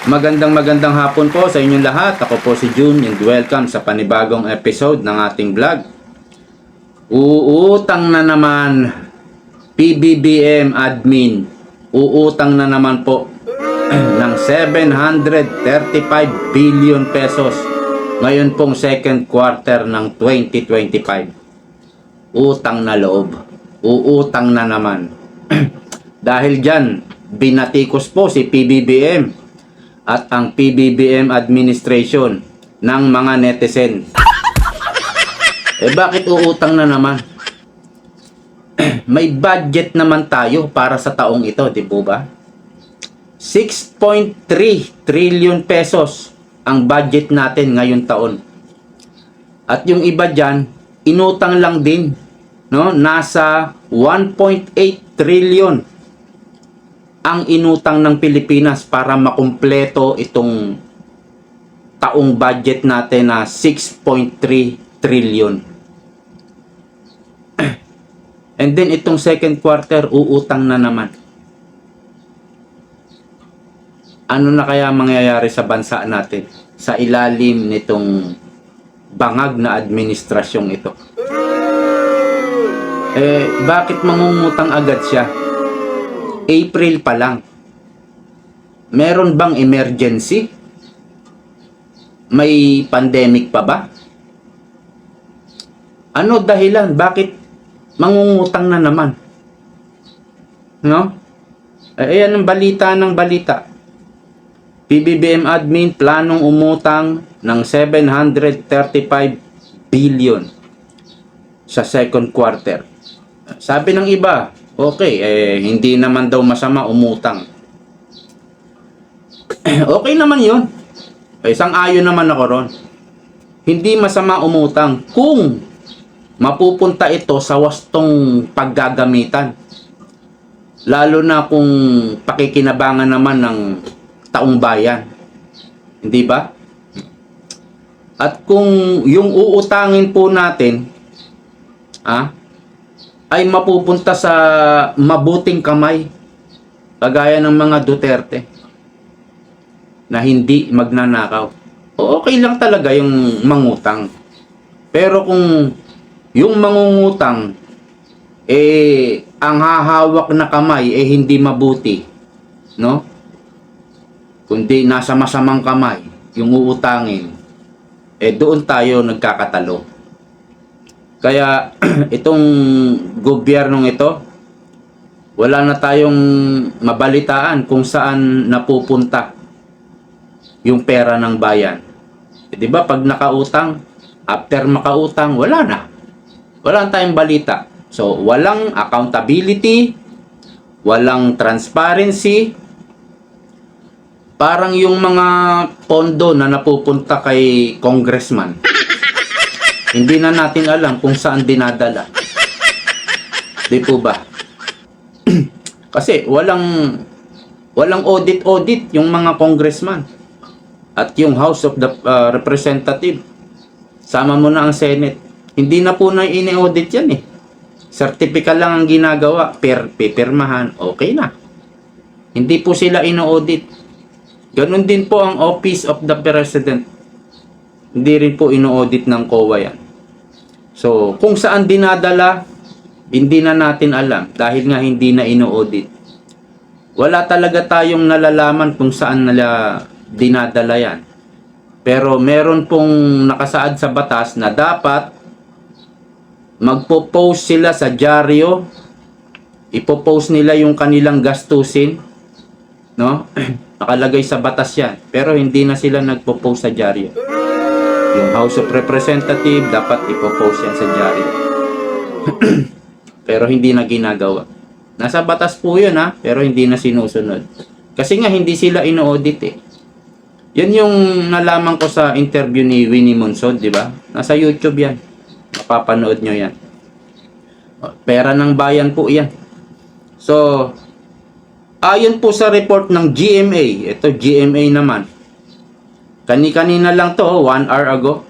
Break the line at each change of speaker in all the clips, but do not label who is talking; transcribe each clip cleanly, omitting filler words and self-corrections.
Magandang hapon po sa inyong lahat. Ako po si June and welcome sa panibagong episode ng ating vlog. Uutang na naman PBBM admin. Uutang na naman po ng 735 billion pesos ngayon pong second quarter ng 2025. Utang na loob. Uutang na naman. Dahil dyan, binatikos po si PBBM at ang PBBM administration ng mga netizen. Bakit uutang na naman? May budget naman tayo para sa taong ito, di po ba? 6.3 trillion pesos ang budget natin ngayong taon. At yung iba dyan, inutang lang din. No? Nasa 1.8 trillion ang inutang ng Pilipinas para makumpleto itong taong budget natin na 6.3 trillion. And then itong second quarter, uutang na naman. Ano na kaya mangyayari sa bansa natin sa ilalim nitong bangag na administrasyong ito? Bakit mangungutang agad siya? April pa lang. Meron bang emergency? May pandemic pa ba? Ano dahilan? Bakit mangungutang na naman? No? Ayan ang balita ng balita. PBBM admin planong umutang ng 735 billion sa second quarter. Sabi ng iba, okay, hindi naman daw masama umutang. Okay naman yun. Sang-ayon naman ako ron. Hindi masama umutang kung mapupunta ito sa wastong paggagamitan. Lalo na kung pakikinabangan naman ng taong bayan. Hindi ba? At kung yung uutangin po natin, ay mapupunta sa mabuting kamay kagaya ng mga Duterte na hindi magnanakaw. Okay lang talaga yung mangutang. Pero kung yung mangungutang ang hahawak na kamay hindi mabuti, no? Kundi nasa masamang kamay yung uutangin, doon tayo nagkakatalo. Kaya itong gobyernong ito, wala na tayong mabalitaan kung saan napupunta yung pera ng bayan. Di ba pag nakautang, after makautang, wala na. Wala tayong balita. So, walang accountability, walang transparency. Parang yung mga pondo na napupunta kay congressman. Hindi na natin alam kung saan dinadala. Di po ba? Kasi walang audit yung mga congressman at yung House of the Representative. Sama mo na ang Senate. Hindi na po na ini-audit yan Certificate lang ang ginagawa. Pipirmahan. Okay na. Hindi po sila ino-audit. Ganun din po ang Office of the President. Hindi rin po ino-audit ng COA yan. So, kung saan dinadala, hindi na natin alam dahil nga hindi na ino-audit. Wala talaga tayong nalalaman kung saan nila dinadala yan. Pero meron pong nakasaad sa batas na dapat magpo-post sila sa dyaryo, ipo-post nila yung kanilang gastusin, no? Nakalagay sa batas yan. Pero hindi na sila nagpo-post sa dyaryo. Yung House of Representative, dapat ipopost yan sa dyaryo. Pero hindi na ginagawa. Nasa batas po yun pero hindi na sinusunod. Kasi nga hindi sila ino-audit Yan yung nalaman ko sa interview ni Winnie Monsod, di ba? Nasa YouTube yan. Mapapanood nyo yan. Pera ng bayan po yan. So, ayon po sa report ng GMA, ito GMA naman, kani-kanina lang to, 1 hour ago,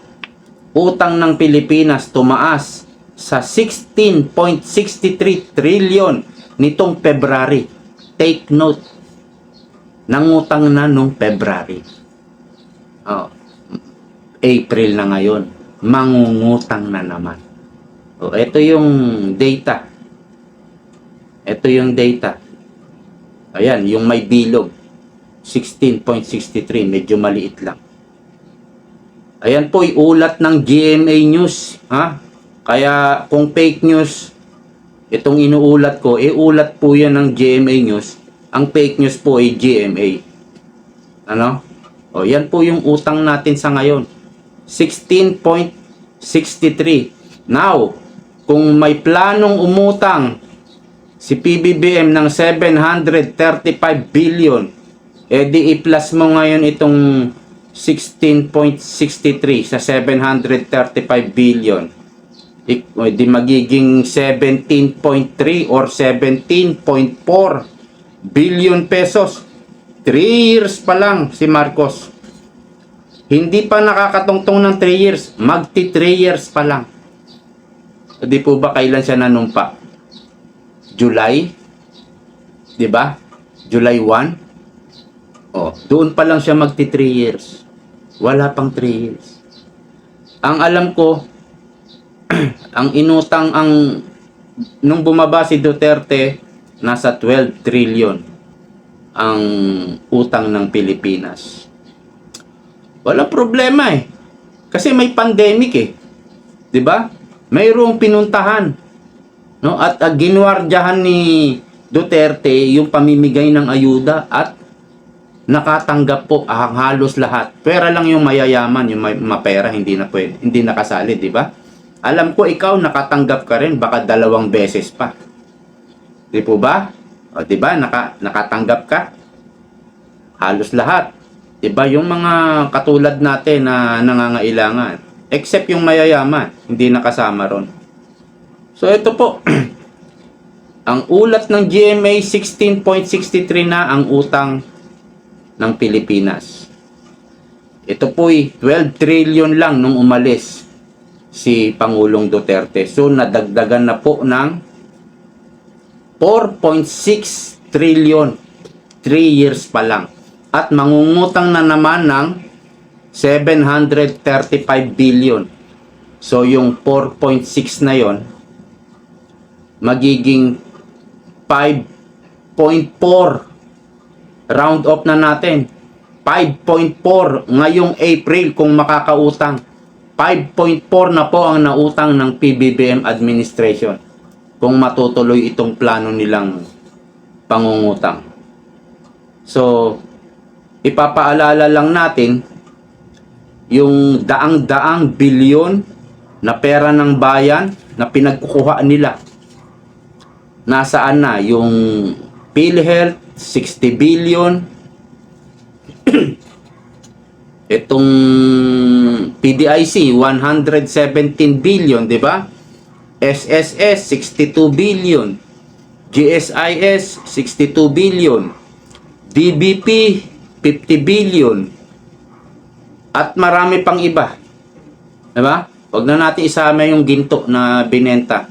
utang ng Pilipinas tumaas sa 16.63 trillion nitong February. Take note. nangutang na nung February. Oh, April na ngayon, mangungutang na naman. Oh, ito yung data. Ito yung data. Ayan, yung may bilog. 16.63, medyo maliit lang. Ayan po, ulat ng GMA News. Ha? Kaya kung fake news, itong inuulat ko, ulat po yan ng GMA News. Ang fake news po ay GMA. Ano? O, yan po yung utang natin sa ngayon. 16.63. Now, kung may planong umutang si PBBM ng 735 billion, di i-plus mo ngayon itong 16.63 sa 735 billion. Di magiging 17.3 or 17.4 billion pesos. 3 years pa lang si Marcos. Hindi pa nakakatungtong ng 3 years. Magti 3 years pa lang. Di po ba kailan siya nanumpa? July? Di ba? July 1? Oh, doon pa lang siya magti 3 years. Wala pang 3 years. Ang alam ko, ang inutang nung bumaba si Duterte, nasa 12 trillion ang utang ng Pilipinas. Walang problema eh. Kasi may pandemic eh. 'Di ba? Mayroong pinuntahan. No? At ginwardyahan ni Duterte yung pamimigay ng ayuda at nakatanggap po ang halos lahat. Pera lang yung mayayaman, yung mapera hindi na pwede, hindi nakasali, 'di ba? Alam ko ikaw nakatanggap ka rin baka 2 beses pa. Di po ba? O, 'di ba? Nakatanggap ka. Halos lahat. 'Di ba? Yung mga katulad natin na nangangailangan, except yung mayayaman, hindi nakasama ron. So ito po. Ang ulat ng GMA 16.63 na ang utang ng Pilipinas. Ito po'y 12 trillion lang nung umalis si Pangulong Duterte. So nadagdagan na po ng 4.6 trillion 3 years pa lang. At mangungutang na naman ng 735 billion. So yung 4.6 na yon magiging 5.4. Round off na natin. 5.4 ngayong April kung makakautang. 5.4 na po ang nautang ng PBBM administration kung matutuloy itong plano nilang pangungutang. So, ipapaalala lang natin yung daang-daang bilyon na pera ng bayan na pinagkukuha nila. Nasaan na yung PhilHealth 60 billion. Itong PDIC 117 billion, 'di ba? SSS 62 billion. GSIS 62 billion. DBP 50 billion. At marami pang iba. 'Di ba? Huwag na natin isama yung ginto na binenta.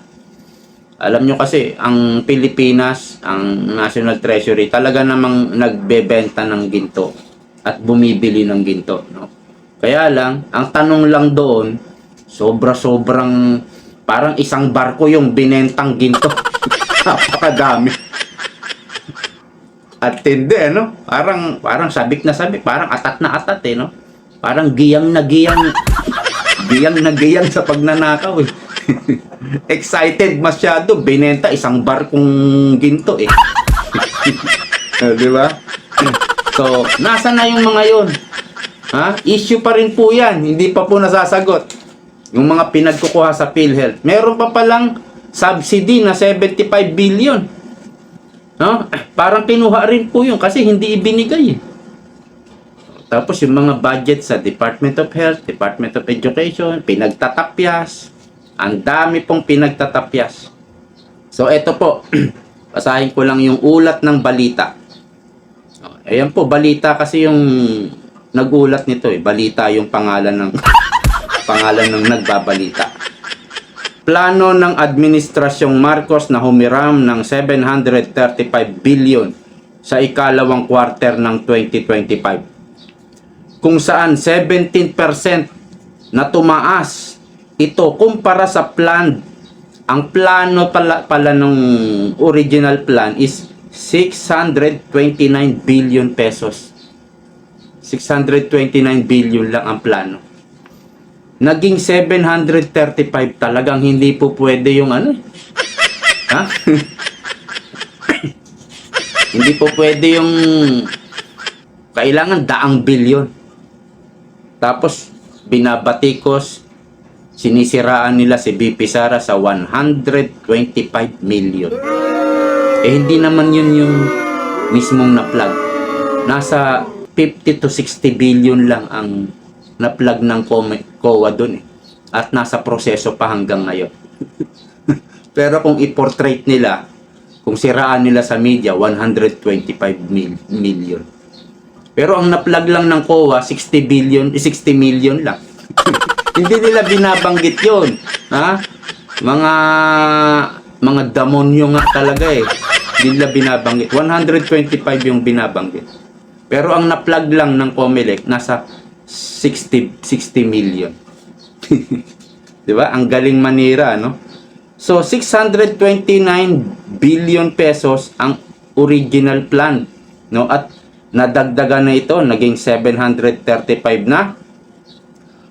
Alam nyo kasi, ang Pilipinas, ang National Treasury, talaga namang nagbebenta ng ginto at bumibili ng ginto. No? Kaya lang, ang tanong lang doon, sobra-sobrang, parang isang barko yung binentang ginto. Napakadami. At hindi, ano? Parang sabik na sabik, parang atat na atat eh, no? Parang giyang na giyang sa pagnanakaw eh. Excited masyado, binenta isang barkong ginto eh. Di ba? So, nasa na yung mga yon? Ha? Issue pa rin po yan, hindi pa po nasasagot. Yung mga pinagkukuha sa PhilHealth. Meron pa palang subsidy na 75 billion. No? Parang kinuha rin po yun kasi hindi ibinigay eh. Tapos yung mga budget sa Department of Health, Department of Education, pinagtatapyas. Ang dami pong pinagtatapyas. So, eto po. Basahin ko lang yung ulat ng balita. Ayan po, balita kasi yung nagulat nito eh. Balita yung pangalan ng pangalan ng nagbabalita. Plano ng Administrasyong Marcos na humiram ng 735 billion sa ikalawang quarter ng 2025. Kung saan 17% na tumaas ito kumpara sa plan. Ang plano pala nung original plan is 629 billion pesos. 629 billion lang ang plano. Naging 735, talagang hindi po pwede yung ano. Ha? Hindi po pwede yung kailangan daang bilyon. Tapos binabatikos, sinisiraan nila si BP Sara sa 125 million. Eh hindi naman yun yung mismong na-plug. Nasa 50 to 60 billion lang ang na-plug ng COA dun eh. At nasa proseso pa hanggang ngayon. Pero kung i-portrait nila, kung siraan nila sa media, 125 million. Pero ang na-plug lang ng COA, 60 million lang. Hindi nila binabanggit yun. Ha? Mga demonyo nga talaga eh. Hindi nila binabanggit. 125 yung binabanggit. Pero ang na-plug lang ng COMELEC, nasa 60 million. Di ba? Ang galing manira, no? So, 629 billion pesos ang original plan, no? At nadagdagan na ito, naging 735 na.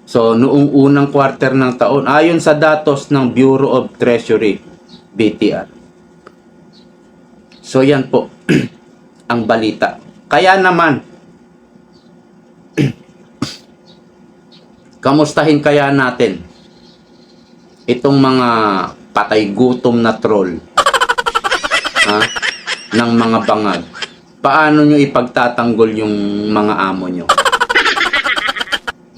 So, noong unang quarter ng taon, ayon sa datos ng Bureau of Treasury, BTR. So, yan po ang balita. Kaya naman, kamustahin kaya natin itong mga patay gutom na troll ng mga bangag. Paano nyo ipagtatanggol yung mga amo nyo?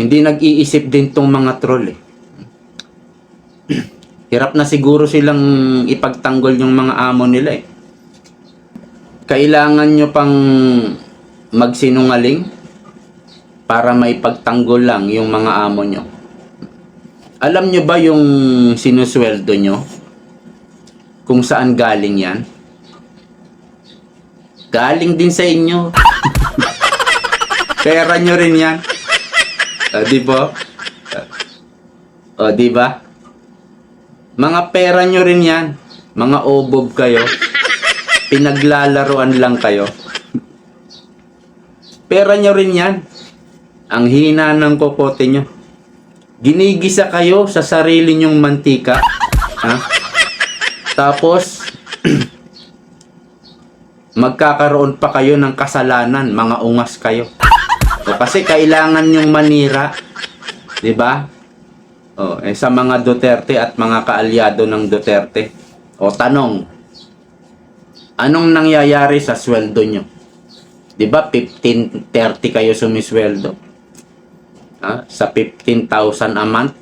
Hindi nag-iisip din tong mga troll eh. Hirap na siguro silang ipagtanggol yung mga amo nila eh. Kailangan nyo pang magsinungaling para maipagtanggol lang yung mga amo nyo. Alam nyo ba yung sinusweldo nyo? Kung saan galing yan? Galing din sa inyo. Pera nyo rin yan. Di ba? Di ba? Mga pera nyo rin yan. Mga obob kayo. Pinaglalaroan lang kayo. Pera nyo rin yan. Ang hina ng kokote nyo. Ginigisa kayo sa sarili nyong mantika. Ha? Tapos, magkakaroon pa kayo ng kasalanan. Mga ungas kayo. O, kasi kailangan nyong manira. Diba? O, sa mga Duterte at mga kaalyado ng Duterte. O, tanong. Anong nangyayari sa sweldo nyo? Diba 15-30 kayo sumisweldo? Sa 15,000 a month?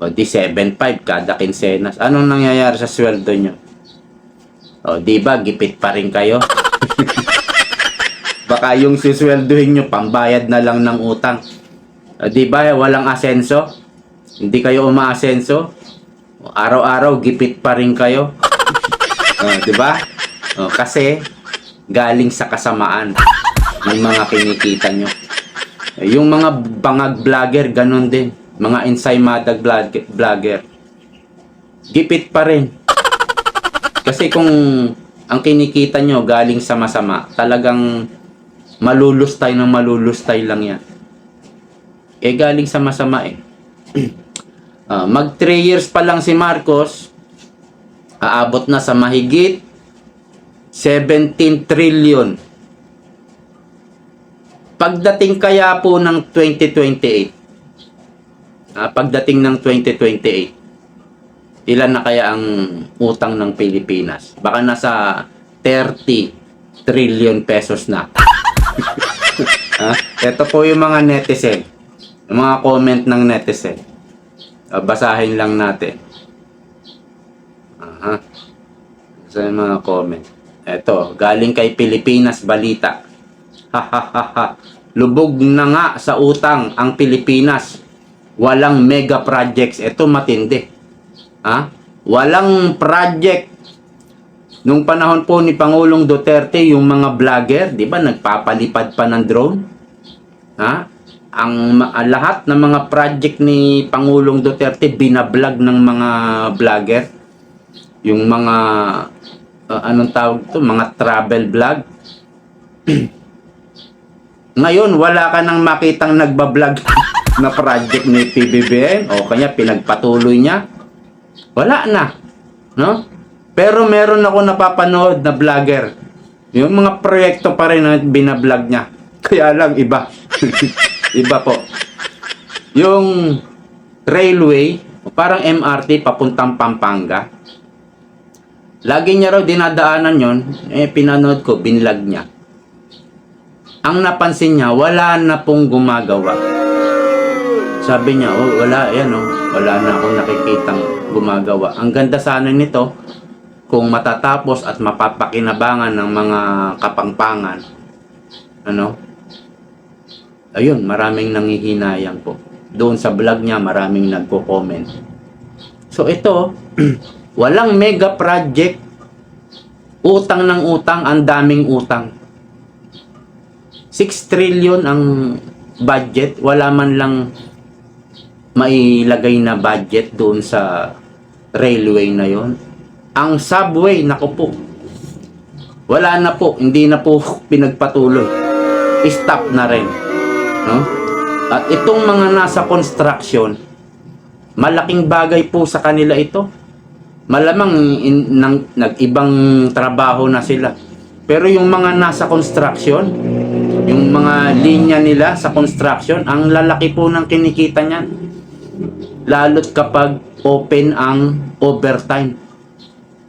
O di 7,500 kada kinsenas. Anong nangyayari sa sweldo nyo? O diba gipit pa rin kayo? Baka yung sisweldohin nyo pambayad na lang ng utang. O diba walang asenso? Hindi kayo umaasenso? Araw-araw gipit pa rin kayo. Diba? Kasi galing sa kasamaan ng mga kinikita nyo. Yung mga bangag vlogger, ganun din. Mga ensaymadag vlogger. Gipit pa rin. Kasi kung ang kinikita nyo galing sa masama, talagang malulustay ng malulustay lang yan. Eh, galing sa masama eh. Mag 3 years pa lang si Marcos, aabot na sa mahigit 17 trillion. Pagdating kaya po ng 2028, pagdating ng 2028, ilan na kaya ang utang ng Pilipinas? Baka nasa 30 trillion pesos na. Ito po yung mga netizen, yung mga comment ng netizen. Basahin lang natin. Sa mga comment. Ito, galing kay Pilipinas Balita. Lubog na nga sa utang ang Pilipinas. Walang mega projects. Ito matindi. Walang project Nung panahon po ni Pangulong Duterte, yung mga vlogger, di ba, nagpapalipad pa ng drone? Ha? Lahat ng mga project ni Pangulong Duterte, binablog ng mga vlogger. Yung mga, anong tawag to, mga travel vlog. Ngayon, wala ka nang makitang nagbablog na project ni PBBM o kanya pinagpatuloy niya. Wala na. No? Pero meron ako napapanood na vlogger. Yung mga proyekto pa rin na binablog niya. Kaya lang iba. Iba po. Yung railway, parang MRT papuntang Pampanga. Lagi niya raw dinadaanan yon, pinanood ko, binlog niya. Ang napansin niya, wala na pong gumagawa. Sabi niya, wala, yan wala na akong nakikitang gumagawa. Ang ganda sana nito, kung matatapos at mapapakinabangan ng mga kapangpangan, ayun, maraming nanghihinayang po. Doon sa vlog niya, maraming nagko-comment. So ito, walang mega project, utang ng utang, ang daming utang. 6 trillion ang budget, wala man lang mailagay na budget doon sa railway na yon. Ang subway, naku po, wala na po, hindi na po pinagpatuloy. Stop na rin. No? At itong mga nasa construction, malaking bagay po sa kanila ito. Malamang nag-ibang trabaho na sila. Pero yung mga nasa construction, yung mga linya nila sa construction, ang lalaki po ng kinikita niyan. Lalo't kapag open ang overtime.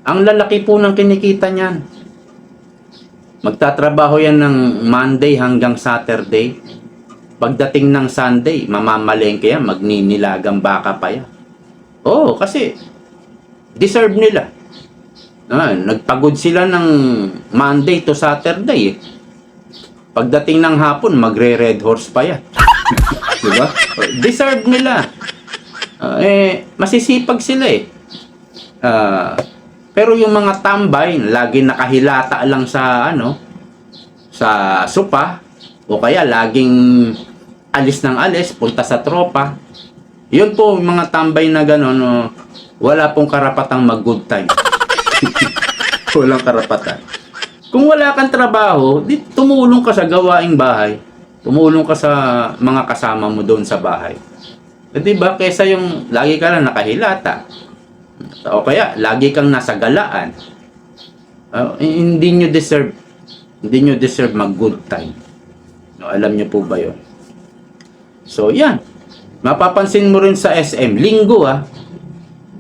Ang lalaki po ng kinikita niyan. Magtatrabaho yan ng Monday hanggang Saturday. Pagdating ng Sunday, mamamalengke yan, magninilagang baka pa yan. Oo, kasi deserve nila. Nagpagod sila ng Monday to Saturday. Pagdating ng hapon, magre-red horse pa yan. Diba? Deserve nila. Masisipag sila pero yung mga tambay, lagi nakahilata lang sa sa sopa, o kaya laging alis ng alis, punta sa tropa. Yun po, yung mga tambay na gano'n, wala pong karapatang mag-good time. Walang karapatan. Kung wala kang trabaho, tumulong ka sa gawaing bahay. Tumulong ka sa mga kasama mo doon sa bahay. Diba? Kesa yung lagi ka lang nakahilata. O kaya, lagi kang nasa galaan. Hindi nyo deserve mag-good time. Alam nyo po ba yun? So, yan. Mapapansin mo rin sa SM. Linggo,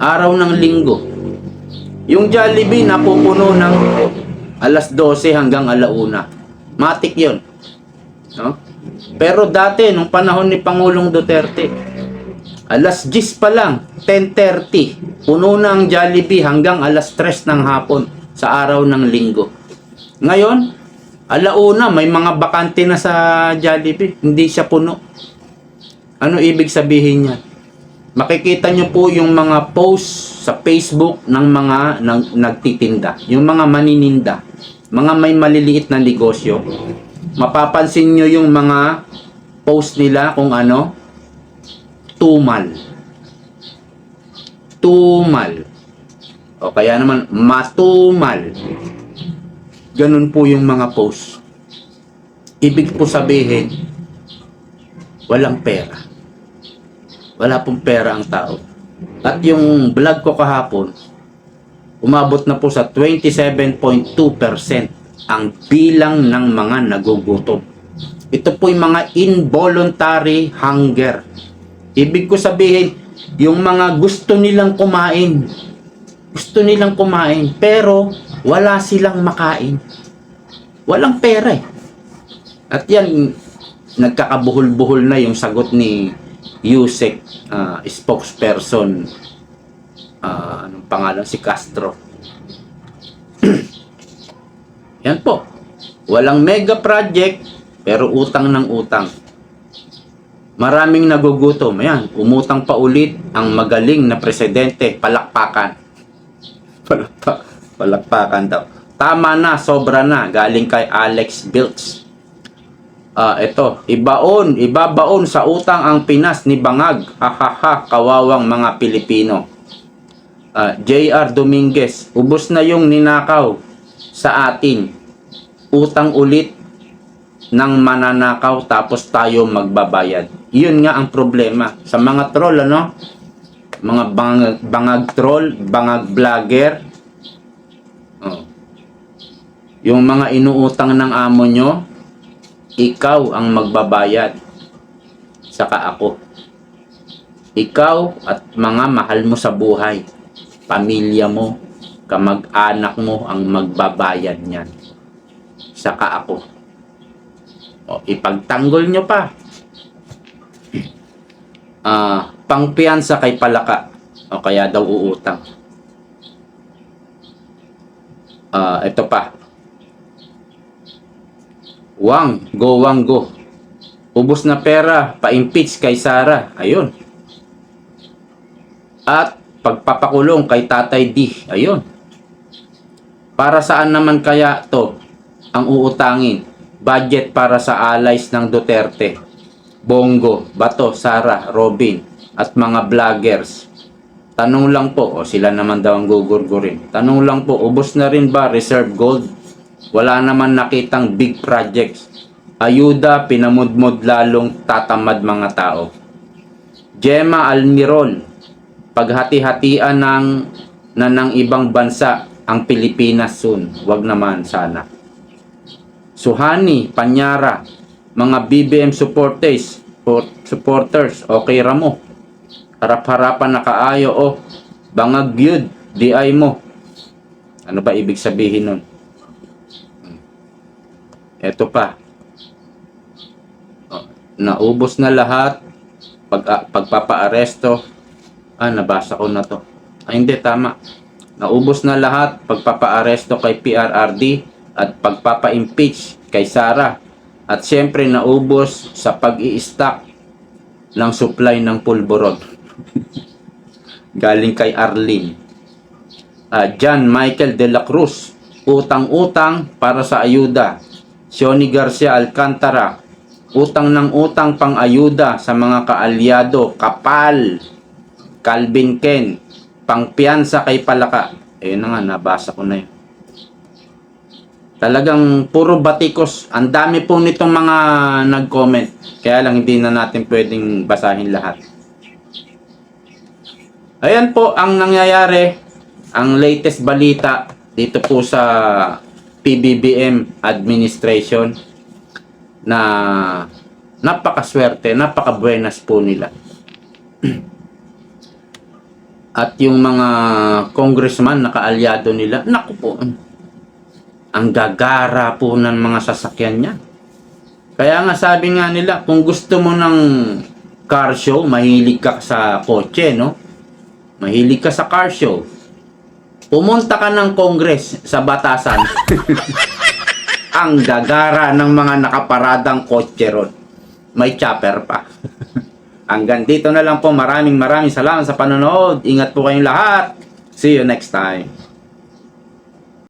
araw ng linggo. Yung Jollibee, napupuno ng alas 12 hanggang alauna. Matik yun. No? Pero dati, nung panahon ni Pangulong Duterte, alas 10 pa lang, 10:30, puno na ang Jollibee hanggang alas 3 ng hapon sa araw ng linggo. Ngayon, alauna, may mga bakante na sa Jollibee, hindi siya puno. Ano ibig sabihin niya? Makikita nyo po yung mga post sa Facebook ng mga nagtitinda, yung mga manininda, mga may maliliit na negosyo. Mapapansin nyo yung mga post nila kung tumal. O kaya naman, matumal. Ganun po yung mga post. Ibig po sabihin, walang pera. Wala pong pera ang tao. At yung vlog ko kahapon, umabot na po sa 27.2% ang bilang ng mga nagugutom. Ito po yung mga involuntary hunger. Ibig ko sabihin, yung mga gusto nilang kumain, pero wala silang makain. Walang pera At yan, nagkakabuhol-buhol na yung sagot ni Yusek, spokesperson, anong pangalan, si Castro. Yan po. Walang mega project, pero utang ng utang. Maraming nagugutom. Ayan, umutang pa ulit ang magaling na presidente. Palakpakan. Palakpakan daw. Tama na, sobra na. Galing kay Alex Bilts. Ito, ibabaon sa utang ang Pinas ni Bangag. Hahaha, kawawang mga Pilipino. JR Dominguez, ubos na yung ninakaw sa atin. Utang ulit ng mananakaw tapos tayo magbabayad. Yun nga ang problema. Sa mga troll, ano? Mga bangag troll, bangag vlogger. Yung mga inuutang ng amo nyo, ikaw ang magbabayad. Saka ako. Ikaw at mga mahal mo sa buhay, pamilya mo, kamag-anak mo ang magbabayad niyan. Saka ako. Ipagtanggol nyo pa. Pangpiyansa kay Palaka. O kaya daw uutang. Ito pa. Wang go. Ubos na pera, pa-impeach kay Sara. Ayun. At pagpapakulong kay Tatay D. Ayun. Para saan naman kaya to ang uutangin? Budget para sa allies ng Duterte. Bongo, Bato, Sara, Robin, at mga vloggers. Tanong lang po, sila naman daw ang gugurgurin. Tanong lang po, ubos na rin ba reserve gold? Wala naman nakitang big projects. Ayuda, pinamudmod lalong tatamad mga tao. Gemma Almirol, paghati-hatian ng ibang bansa ang Pilipinas soon. Wag naman sana. Suhani, Panyara, mga BBM supporters, okay ramo. Harap-harapan na kaayo, bangag yun, DI mo. Ano ba ibig sabihin nun? Eto pa. Naubos na lahat. Pagpapaaresto. Nabasa ko na to. Hindi, tama. Naubos na lahat. Pagpapaaresto kay PRRD at pagpapa-impeach kay Sara. At syempre naubos sa pag-i-stock ng supply ng pulburon. Galing kay Arlene. John Michael de la Cruz. Utang-utang para sa ayuda. Sioni Garcia Alcantara, utang ng utang pang ayuda sa mga kaalyado, kapal. Calvin Ken, pangpiyansa kay Palaka. Ayun na nga, nabasa ko na yun. Talagang puro batikos. Ang dami po nitong mga nag-comment. Kaya lang hindi na natin pwedeng basahin lahat. Ayan po ang nangyayari. Ang latest balita dito po sa PBBM administration na napakaswerte, napakabuenas po nila. At yung mga congressman na kaalyado nila, naku po, ang gagara po ng mga sasakyan niya. Kaya nga sabi nga nila, kung gusto mo ng car show, mahilig ka sa kotse, no? Mahilig ka sa car show. Pumunta ka ng Congress sa Batasan. Ang gagara ng mga nakaparadang kotse ron. May chopper pa. Hanggang dito na lang po. Maraming salamat sa panonood. Ingat po kayong lahat. See you next time.